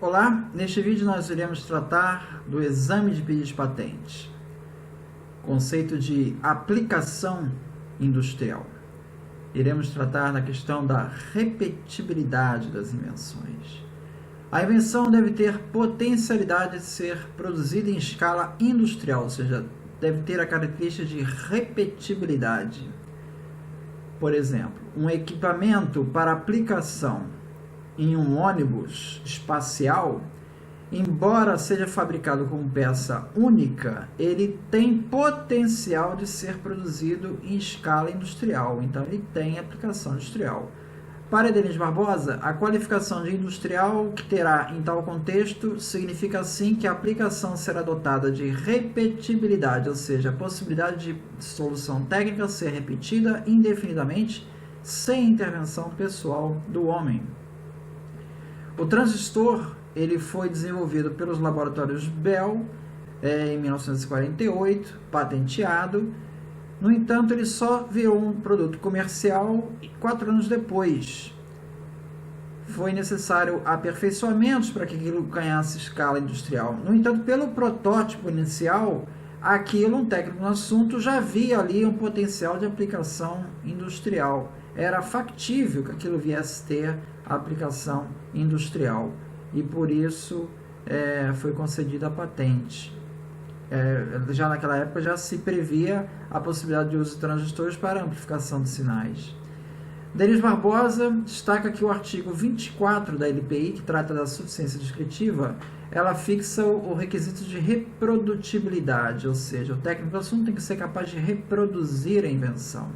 Olá, neste vídeo nós iremos tratar do exame de pedido de patente, conceito de aplicação industrial. Iremos tratar da questão da repetibilidade das invenções. A invenção deve ter potencialidade de ser produzida em escala industrial, ou seja, deve ter a característica de repetibilidade. Por exemplo, um equipamento para aplicação em um ônibus espacial, embora seja fabricado como peça única, ele tem potencial de ser produzido em escala industrial, então ele tem aplicação industrial. Para Denis Barbosa, a qualificação de industrial que terá em tal contexto significa assim que a aplicação será dotada de repetibilidade, ou seja, a possibilidade de solução técnica ser repetida indefinidamente sem intervenção pessoal do homem. O transistor ele foi desenvolvido pelos laboratórios Bell em 1948, patenteado. No entanto, ele só virou um produto comercial 4 anos depois. Foi necessário aperfeiçoamentos para que aquilo ganhasse escala industrial. No entanto, pelo protótipo inicial, um técnico no assunto já via ali um potencial de aplicação industrial. Era factível que aquilo viesse ter aplicação industrial e por isso foi concedida a patente. Já naquela época já se previa a possibilidade de uso de transistores para amplificação de sinais. Denis Barbosa destaca que o artigo 24 da LPI, que trata da suficiência descritiva, ela fixa o requisito de reprodutibilidade, ou seja, o técnico do assunto tem que ser capaz de reproduzir a invenção.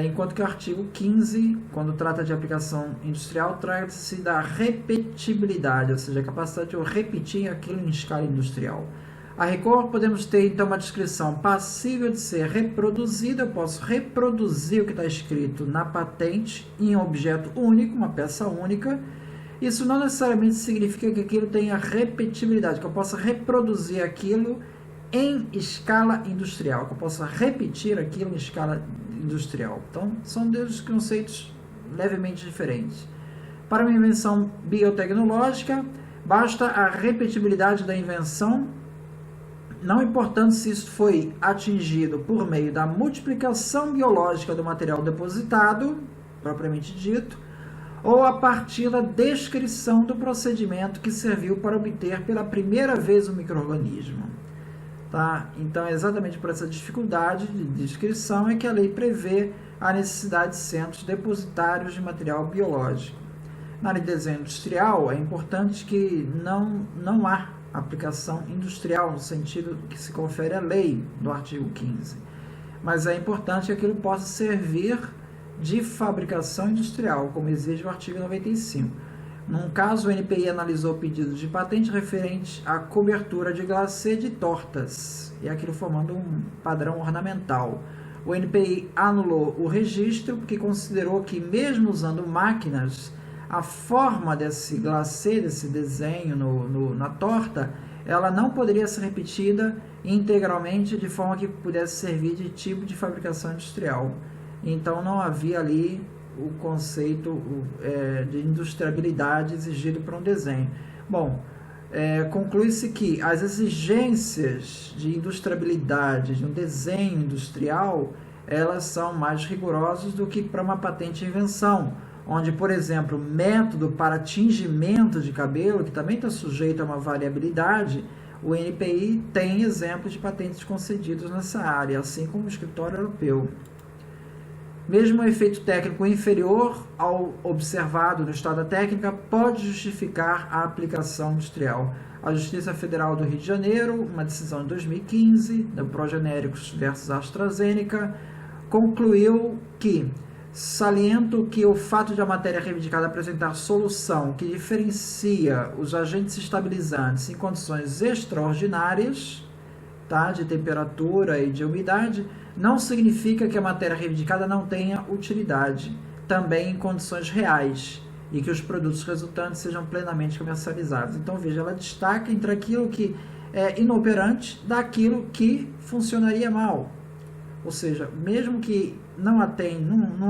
Enquanto que o artigo 15, quando trata de aplicação industrial, trata-se da repetibilidade, ou seja, a capacidade de eu repetir aquilo em escala industrial. A rigor, podemos ter então uma descrição passível de ser reproduzida. Eu posso reproduzir o que está escrito na patente em um objeto único, uma peça única. Isso não necessariamente significa que aquilo tenha repetibilidade, que eu possa reproduzir aquilo em escala industrial, que eu possa repetir aquilo em escala industrial. Então, são dois conceitos levemente diferentes. Para uma invenção biotecnológica, basta a repetibilidade da invenção, não importando se isso foi atingido por meio da multiplicação biológica do material depositado, propriamente dito, ou a partir da descrição do procedimento que serviu para obter pela primeira vez o micro-organismo. Tá? Então, exatamente por essa dificuldade de descrição é que a lei prevê a necessidade de centros depositários de material biológico. Na área de desenho industrial, é importante que não há aplicação industrial no sentido que se confere à lei do artigo 15. Mas é importante que aquilo possa servir de fabricação industrial, como exige o artigo 95. Num caso, o NPI analisou pedidos de patente referente à cobertura de glacê de tortas, e aquilo formando um padrão ornamental. O NPI anulou o registro porque considerou que, mesmo usando máquinas, a forma desse glacê, desse desenho na torta, ela não poderia ser repetida integralmente de forma que pudesse servir de tipo de fabricação industrial. Então, não havia ali o conceito de industriabilidade exigido para um desenho. Bom, conclui-se que as exigências de industriabilidade de um desenho industrial, elas são mais rigorosas do que para uma patente de invenção, onde, por exemplo, o método para tingimento de cabelo, que também está sujeito a uma variabilidade, o NPI tem exemplos de patentes concedidos nessa área, assim como o escritório europeu. Mesmo um efeito técnico inferior ao observado no estado da técnica pode justificar a aplicação industrial. A Justiça Federal do Rio de Janeiro, uma decisão de 2015, do Progenéricos versus AstraZeneca, concluiu que, saliento que o fato de a matéria reivindicada apresentar solução que diferencia os agentes estabilizantes em condições extraordinárias, de temperatura e de umidade, não significa que a matéria reivindicada não tenha utilidade, também em condições reais, e que os produtos resultantes sejam plenamente comercializáveis. Então, veja, ela destaca entre aquilo que é inoperante daquilo que funcionaria mal. Ou seja, mesmo que não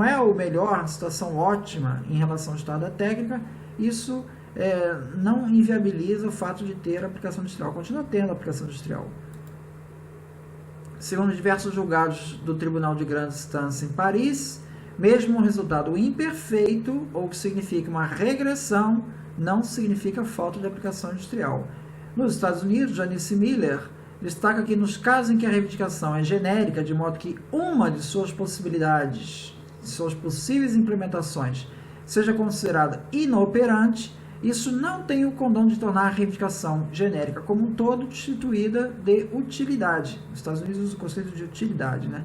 é o melhor, a situação ótima em relação ao estado da técnica, isso não inviabiliza o fato de ter aplicação industrial, continua tendo aplicação industrial. Segundo diversos julgados do Tribunal de Grande Instância em Paris, mesmo um resultado imperfeito, ou que significa uma regressão, não significa falta de aplicação industrial. Nos Estados Unidos, Janice Miller destaca que nos casos em que a reivindicação é genérica, de modo que uma de suas possibilidades, de suas possíveis implementações, seja considerada inoperante, isso não tem o condão de tornar a reivindicação genérica como um todo destituída de utilidade. Nos Estados Unidos usa o conceito de utilidade, né?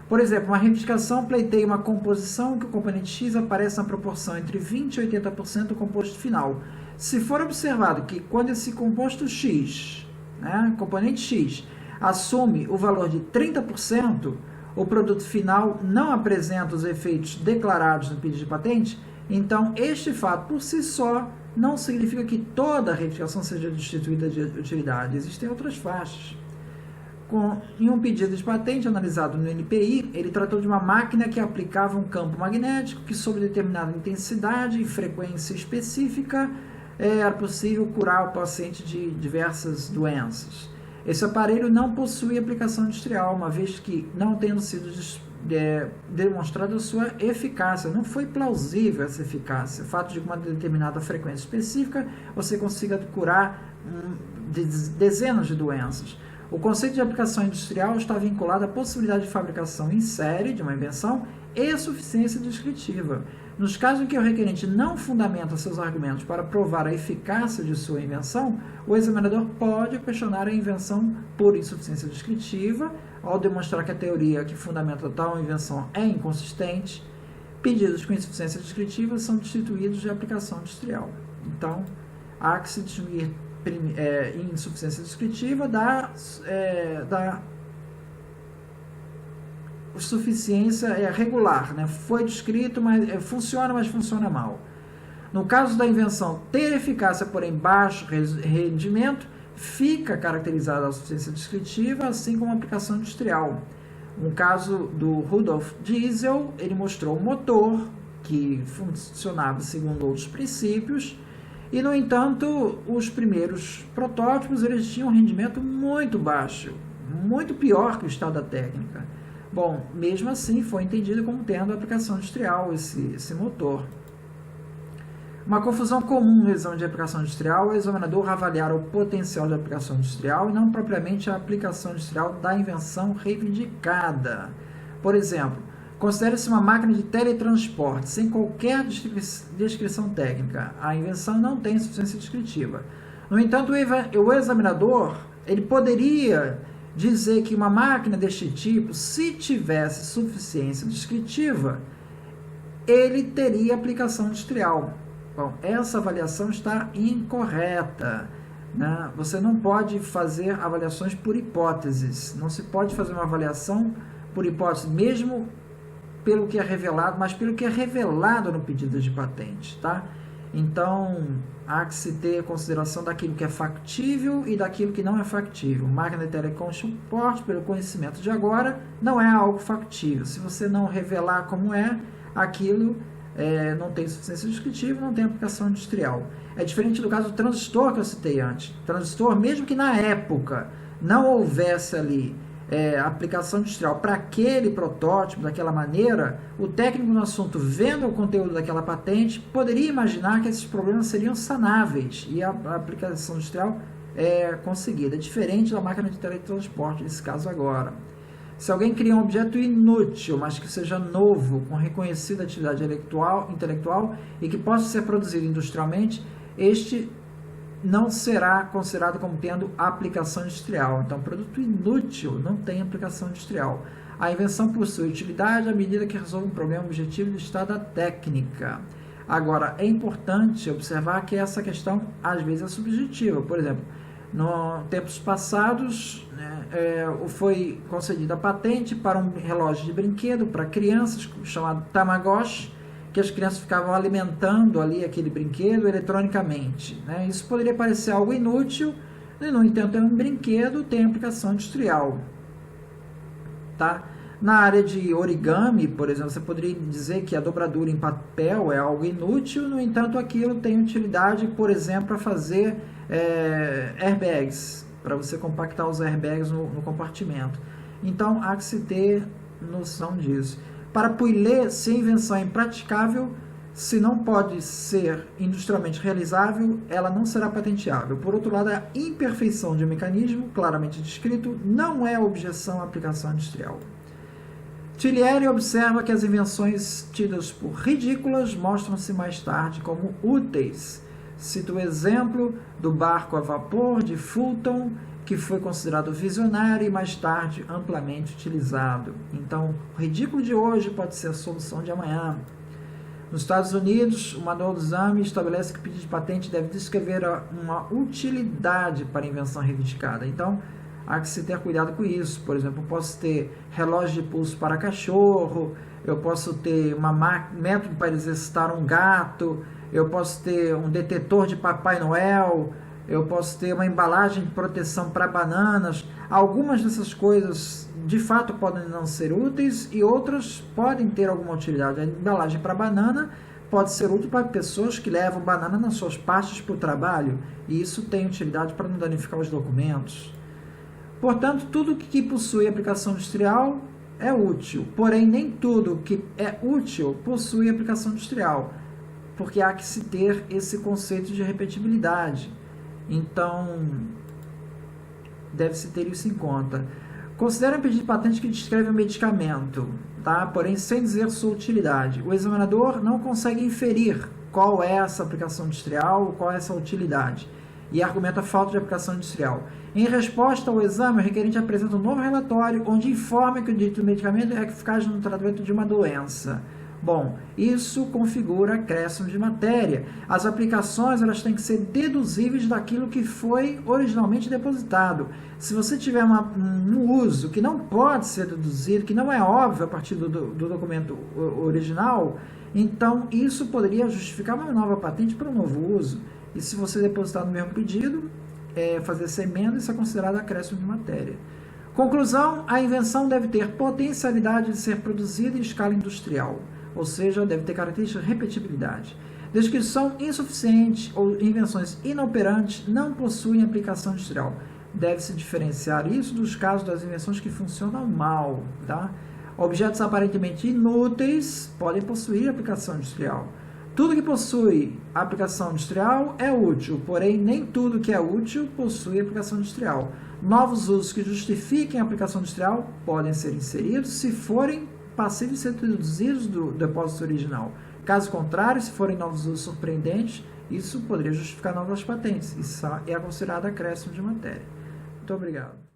Por exemplo, uma reivindicação pleiteia uma composição em que o componente X aparece na proporção entre 20% e 80% do composto final. Se for observado que quando esse composto X, né, componente X, assume o valor de 30%, o produto final não apresenta os efeitos declarados no pedido de patente, então este fato por si só não significa que toda a reivindicação seja destituída de utilidade. Existem outras faixas. Em um pedido de patente analisado no NPI, ele tratou de uma máquina que aplicava um campo magnético que, sob determinada intensidade e frequência específica, era possível curar o paciente de diversas doenças. Esse aparelho não possui aplicação industrial, uma vez que, não tendo sido demonstrada a sua eficácia, não foi plausível essa eficácia. O fato de uma determinada frequência específica você consiga curar dezenas de doenças. O conceito de aplicação industrial está vinculado à possibilidade de fabricação em série de uma invenção e suficiência descritiva. Nos casos em que o requerente não fundamenta seus argumentos para provar a eficácia de sua invenção, o examinador pode questionar a invenção por insuficiência descritiva, ao demonstrar que a teoria que fundamenta tal invenção é inconsistente. Pedidos com insuficiência descritiva são destituídos de aplicação industrial. Então, há que se distinguir insuficiência descritiva da suficiência regular, né? Foi descrito, mas funciona mal. No caso da invenção ter eficácia, porém baixo rendimento, fica caracterizada a suficiência descritiva, assim como a aplicação industrial. No caso do Rudolf Diesel, ele mostrou um motor que funcionava segundo outros princípios, e, no entanto, os primeiros protótipos eles tinham um rendimento muito baixo, muito pior que o estado da técnica. Bom, mesmo assim, foi entendido como tendo aplicação industrial esse motor. Uma confusão comum no exame de aplicação industrial é o examinador avaliar o potencial de aplicação industrial e não propriamente a aplicação industrial da invenção reivindicada. Por exemplo, considere-se uma máquina de teletransporte sem qualquer descrição técnica. A invenção não tem suficiência descritiva. No entanto, o examinador ele poderia dizer que uma máquina deste tipo, se tivesse suficiência descritiva, ele teria aplicação industrial. Bom, essa avaliação está incorreta, né? Você não pode fazer avaliações por hipóteses. Não se pode fazer uma avaliação por hipótese, mesmo pelo que é revelado, mas pelo que é revelado no pedido de patente, tá? Então, há que se ter consideração daquilo que é factível e daquilo que não é factível. Máquina de teletransporte, pelo conhecimento de agora, não é algo factível. Se você não revelar como é, aquilo não tem suficiência descritiva, não tem aplicação industrial. É diferente do caso do transistor que eu citei antes. Transistor, mesmo que na época não houvesse ali aplicação industrial para aquele protótipo, daquela maneira, o técnico no assunto, vendo o conteúdo daquela patente, poderia imaginar que esses problemas seriam sanáveis e a aplicação industrial conseguida. É diferente da máquina de teletransporte, nesse caso agora. Se alguém cria um objeto inútil, mas que seja novo, com reconhecida atividade intelectual e que possa ser produzido industrialmente, este não será considerado como tendo aplicação industrial. Então, produto inútil não tem aplicação industrial. A invenção possui utilidade à medida que resolve um problema objetivo do estado da técnica. Agora, é importante observar que essa questão, às vezes, é subjetiva. Por exemplo, nos tempos passados, foi concedida a patente para um relógio de brinquedo para crianças, chamado Tamagotchi, que as crianças ficavam alimentando ali aquele brinquedo eletronicamente, né? Isso poderia parecer algo inútil, e, no entanto, é um brinquedo, tem aplicação industrial, tá? Na área de origami, por exemplo, você poderia dizer que a dobradura em papel é algo inútil, no entanto, aquilo tem utilidade, por exemplo, para fazer airbags, para você compactar os airbags no compartimento. Então, há que se ter noção disso. Para Pouillet, se a invenção é impraticável, se não pode ser industrialmente realizável, ela não será patenteável. Por outro lado, a imperfeição de um mecanismo, claramente descrito, não é objeção à aplicação industrial. Tillieri observa que as invenções tidas por ridículas mostram-se mais tarde como úteis. Cita o exemplo do barco a vapor de Fulton, que foi considerado visionário e mais tarde amplamente utilizado. Então, o ridículo de hoje pode ser a solução de amanhã. Nos Estados Unidos, o Manual do Exame estabelece que o pedido de patente deve descrever uma utilidade para a invenção reivindicada. Então, há que se ter cuidado com isso. Por exemplo, eu posso ter relógio de pulso para cachorro, eu posso ter método para exercitar um gato, eu posso ter um detetor de Papai Noel, eu posso ter uma embalagem de proteção para bananas. Algumas dessas coisas de fato podem não ser úteis e outras podem ter alguma utilidade. A embalagem para banana pode ser útil para pessoas que levam banana nas suas pastas para o trabalho, e isso tem utilidade para não danificar os documentos. Portanto, tudo que possui aplicação industrial é útil, porém nem tudo que é útil possui aplicação industrial, porque há que se ter esse conceito de repetibilidade. Então, deve-se ter isso em conta. Considere um pedido de patente que descreve um medicamento, tá? Porém sem dizer sua utilidade. O examinador não consegue inferir qual é essa aplicação industrial, qual é essa utilidade, e argumenta a falta de aplicação industrial. Em resposta ao exame, o requerente apresenta um novo relatório onde informa que o dito medicamento é eficaz no tratamento de uma doença. Bom, isso configura acréscimo de matéria. As aplicações elas têm que ser deduzíveis daquilo que foi originalmente depositado. Se você tiver um uso que não pode ser deduzido, que não é óbvio a partir do documento original, então isso poderia justificar uma nova patente para um novo uso. E se você depositar no mesmo pedido, fazer essa emenda, isso é considerado acréscimo de matéria. Conclusão, a invenção deve ter potencialidade de ser produzida em escala industrial, ou seja, deve ter características de repetibilidade. Descrição insuficiente ou invenções inoperantes não possuem aplicação industrial. Deve-se diferenciar isso dos casos das invenções que funcionam mal. Tá? Objetos aparentemente inúteis podem possuir aplicação industrial. Tudo que possui aplicação industrial é útil, porém nem tudo que é útil possui aplicação industrial. Novos usos que justifiquem a aplicação industrial podem ser inseridos se forem passíveis de ser deduzidos do depósito original. Caso contrário, se forem novos usos surpreendentes, isso poderia justificar novas patentes. Isso é considerado acréscimo de matéria. Muito obrigado.